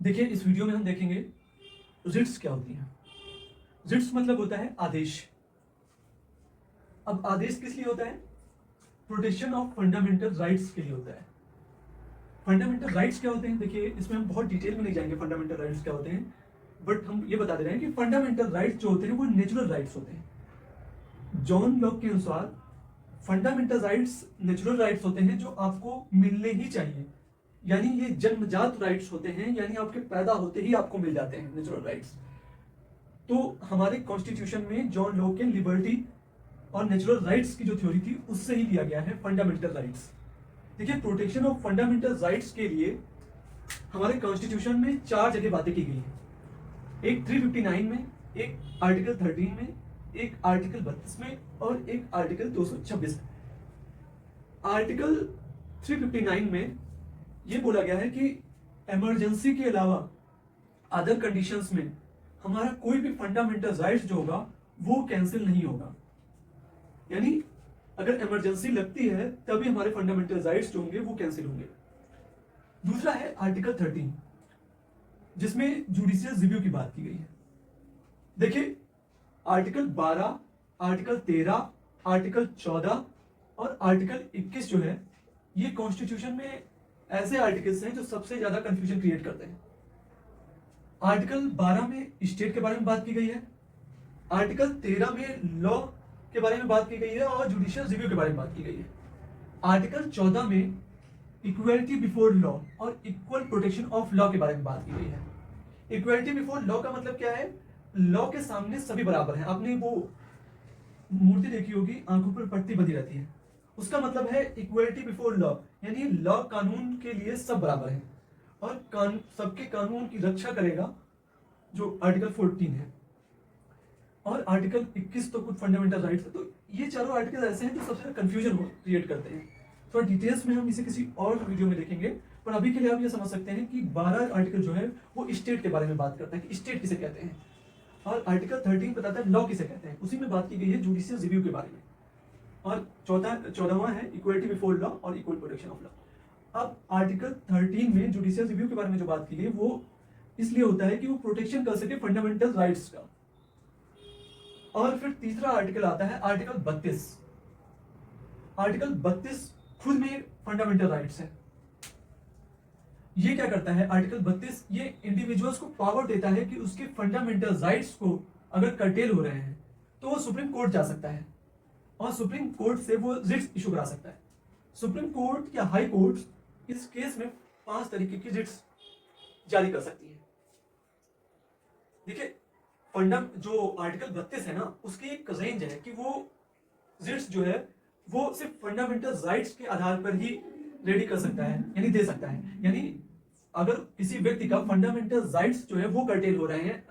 देखिए, इस वीडियो में हम देखेंगे रिट्स क्या होती हैं। रिट्स मतलब होता है आदेश। अब आदेश किस लिए होता है? प्रोटेक्शन ऑफ फंडामेंटल राइट्स के लिए होता है। फंडामेंटल राइट्स क्या होते हैं? देखिए, इसमें हम बहुत डिटेल में नहीं जाएंगे फंडामेंटल राइट्स क्या होते हैं, बट हम ये बता दे रहे हैं कि फंडामेंटल राइट्स जो होते हैं वो नेचुरल राइट्स होते हैं। जॉन लॉक के अनुसार फंडामेंटल राइट्स नेचुरल राइट्स होते हैं जो आपको मिलने ही चाहिए, यानी ये जन्मजात राइट्स होते हैं, यानी आपके पैदा होते ही आपको मिल जाते हैं नेचुरल राइट्स। तो हमारे कॉन्स्टिट्यूशन में जॉन लॉक के लिबर्टी और नेचुरल राइट्स की जो थ्योरी थी उससे ही लिया गया है फंडामेंटल राइट्स। देखिए, प्रोटेक्शन ऑफ फंडामेंटल राइट्स के लिए हमारे कॉन्स्टिट्यूशन में 4 जगह बातें की गई हैं। एक 359 में, एक आर्टिकल 13 में, एक आर्टिकल 32 में और एक आर्टिकल 226 में। आर्टिकल 359 में यह बोला गया है कि इमरजेंसी के अलावा अदर कंडीशंस में हमारा कोई भी फंडामेंटल राइट्स जो होगा वो कैंसिल नहीं होगा, यानी अगर इमरजेंसी लगती है तभी हमारे फंडामेंटल राइट्स जो होंगे वो कैंसिल होंगे। दूसरा है आर्टिकल 13 जिसमें जुडिशियल रिव्यू की बात की गई है। देखिए, आर्टिकल 12, आर्टिकल 13, आर्टिकल 14 और आर्टिकल 21 जो है ये कॉन्स्टिट्यूशन में ऐसे आर्टिकल्स हैं जो सबसे ज्यादा कंफ्यूजन क्रिएट करते हैं। आर्टिकल 12 में स्टेट के बारे में बात की गई है, आर्टिकल 13 में लॉ के बारे में बात की गई है और जुडिशियल रिव्यू के बारे में बात की गई है। आर्टिकल 14 में इक्वलिटी बिफोर लॉ और इक्वल प्रोटेक्शन ऑफ लॉ के बारे में बात की गई है। इक्वलिटी बिफोर लॉ का मतलब क्या है? लॉ के सामने सभी बराबर हैं। आपने वो मूर्ति देखी होगी, आंखों पर पट्टी बंधी रहती है, उसका मतलब है इक्वलिटी बिफोर लॉ, यानी लॉ कानून के लिए सब बराबर हैं और सबके कानून की रक्षा करेगा, जो आर्टिकल 14 है। और आर्टिकल 21 तो कुछ फंडामेंटल राइट्स है। तो ये चारों आर्टिकल ऐसे हैं जो सबसे कंफ्यूजन क्रिएट करते हैं। थोड़ा डिटेल्स में हम इसे किसी और वीडियो में देखेंगे, पर अभी के लिए आप ये समझ सकते हैं कि 12 आर्टिकल जो है वो स्टेट के बारे में बात करता है कि स्टेट किसे कहते हैं, और आर्टिकल 13 बताता है लॉ किसे कहते हैं। उसी में बात की गई है जुडिशियल रिव्यू के बारे में। और 14वां है इक्वलिटी बिफोर लॉ और इक्वल प्रोटेक्शन ऑफ लॉ। अब आर्टिकल 13 में जुडिशियल रिव्यू के बारे में जो बात की गई वो इसलिए होता है कि वो प्रोटेक्शन कर सके फंडामेंटल राइट्स का। और फिर तीसरा आर्टिकल आता है आर्टिकल 32। आर्टिकल 32 खुद में फंडामेंटल राइट्स है। ये क्या करता है? आर्टिकल 32 ये इंडिविजुअल्स को पावर देता है कि उसके फंडामेंटल राइट्स को अगर कर्टेल हो रहे हैं तो वो सुप्रीम कोर्ट जा सकता है और सुप्रीम कोर्ट से वो रिट्स इशू करा सकता है। सुप्रीम कोर्ट या हाई कोर्ट इस केस में 5 तरीके की रिट्स जारी कर सकती है। देखिए, जो आर्टिकल 32 है ना, उसकी एक रेंज है कि वो रिट्स जो है वो सिर्फ फंडामेंटल राइट्स के आधार पर ही रेडी कर सकता है, यानी दे सकता है। यानी अगर किसी व्यक्ति का फंडामेंटल राइट्स जो है वो कर्टेल हो रहे हैं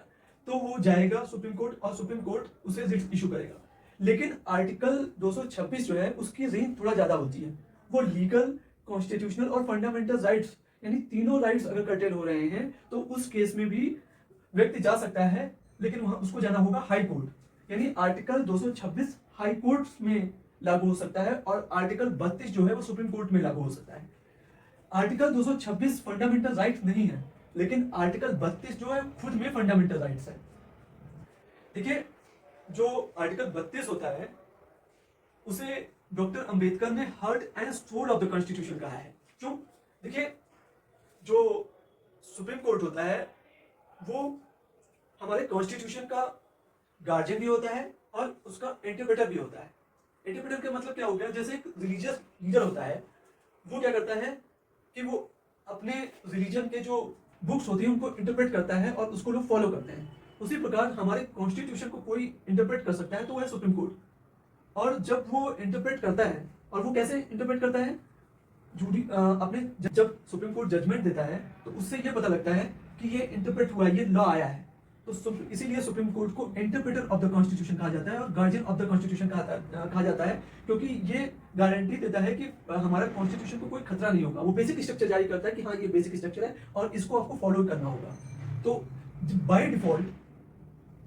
तो वो जाएगा सुप्रीम कोर्ट और सुप्रीम कोर्ट उसे रिट्स इशू करेगा। लेकिन आर्टिकल 226 जो है उसकी रेंज थोड़ा ज्यादा होती है। वो लीगल, कॉन्स्टिट्यूशनल और फंडामेंटल राइट्स, यानी तीनों राइट्स अगर कर्टेल हो रहे हैं तो उस केस में भी व्यक्ति जा सकता है, लेकिन वहां उसको जाना होगा हाई कोर्ट। यानी आर्टिकल 226 हाई कोर्ट में लागू हो सकता है और आर्टिकल 32 जो है वो सुप्रीम कोर्ट में लागू हो सकता है। आर्टिकल 226 फंडामेंटल राइट्स नहीं है, लेकिन आर्टिकल 32 जो है खुद में फंडामेंटल राइट्स है। देखिए, जो आर्टिकल 32 होता है उसे डॉक्टर अंबेडकर ने heart and soul of the constitution कहा है। क्यों? देखिए, जो सुप्रीम कोर्ट होता है वो हमारे कॉन्स्टिट्यूशन का गार्जियन भी होता है और उसका इंटरप्रेटर भी होता है। इंटरप्रेटर का मतलब क्या हो गया? जैसे एक रिलीजियस लीडर होता है, वो क्या करता है कि वो अपने रिलीजन के जो बुक्स होती हैं उनको इंटरप्रेट करता है और उसको लोग फॉलो करते हैं। उसी प्रकार हमारे कॉन्स्टिट्यूशन को कोई इंटरप्रेट कर सकता है तो वह है सुप्रीम कोर्ट। और जब वो इंटरप्रेट करता है, और वो कैसे इंटरप्रेट करता है? अपने जब सुप्रीम कोर्ट जजमेंट देता है तो उससे ये पता लगता है कि ये इंटरप्रेट हुआ, ये लॉ आया है। तो इसीलिए सुप्रीम कोर्ट को इंटरप्रेटर ऑफ द कॉन्स्टिट्यूशन कहा जाता है और गार्जियन ऑफ द कॉन्स्टिट्यूशन कहा जाता है, क्योंकि ये गारंटी देता है कि हमारा कॉन्स्टिट्यूशन को कोई खतरा नहीं होगा। वो बेसिक स्ट्रक्चर जारी करता है कि हाँ ये बेसिक स्ट्रक्चर है और इसको आपको फॉलो करना होगा। तो बाय डिफॉल्ट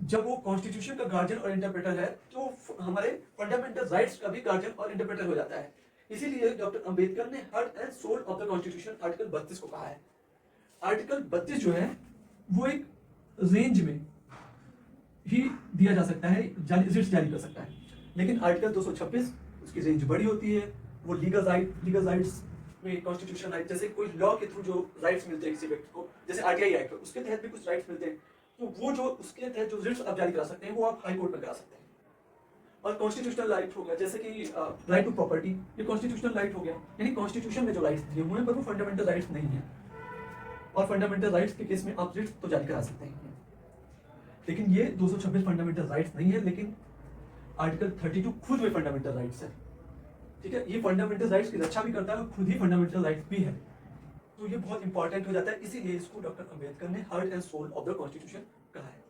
जब वो कॉन्स्टिट्यूशन का गार्जियन और इंटरप्रेटर है तो हमारे फंडामेंटल राइट्स का भी गार्जियन और इंटरप्रेटर हो जाता है। इसीलिए डॉक्टर अंबेडकर ने heart and soul of the constitution article 32 को कहा है। आर्टिकल 32 जो है वो एक रेंज में ही दिया जा सकता है, रिट्स जारी कर सकता है, लेकिन आर्टिकल 226 उसकी रेंज बड़ी होती है। वो लीगल राइट्स में कॉन्स्टिट्यूशन राइट, जैसे कोई लॉ के थ्रू जो राइट्स मिलते हैं किसी व्यक्ति को, जैसे आरटीआई एक्ट उसके तहत भी कुछ राइट्स मिलते हैं, तो वो जो उसके तहत जो रिट्स आप जारी करा सकते हैं वो आप हाई कोर्ट में करा सकते हैं। और कॉन्स्टिट्यूशनल राइट हो गया, जैसे कि राइट टू प्रॉपर्टी, ये कॉन्स्टिट्यूशनल राइट हो गया, यानी कॉन्स्टिट्यूशन में जो राइट्स दिए हुए हैं पर वो फंडामेंटल राइट्स नहीं है, और फंडामेंटल राइट्स के केस में आप रिट्स तो जारी करा सकते हैं। लेकिन ये 226 फंडामेंटल राइट्स नहीं है, लेकिन आर्टिकल 32 खुद में फंडामेंटल राइट्स है। ठीक है, ये फंडामेंटल राइट्स की रक्षा भी करता है और खुद ही फंडामेंटल राइट्स भी है, तो ये बहुत इंपॉर्टेंट हो जाता है, इसीलिए इसको डॉक्टर अंबेडकर ने heart and soul of the constitution कहा है।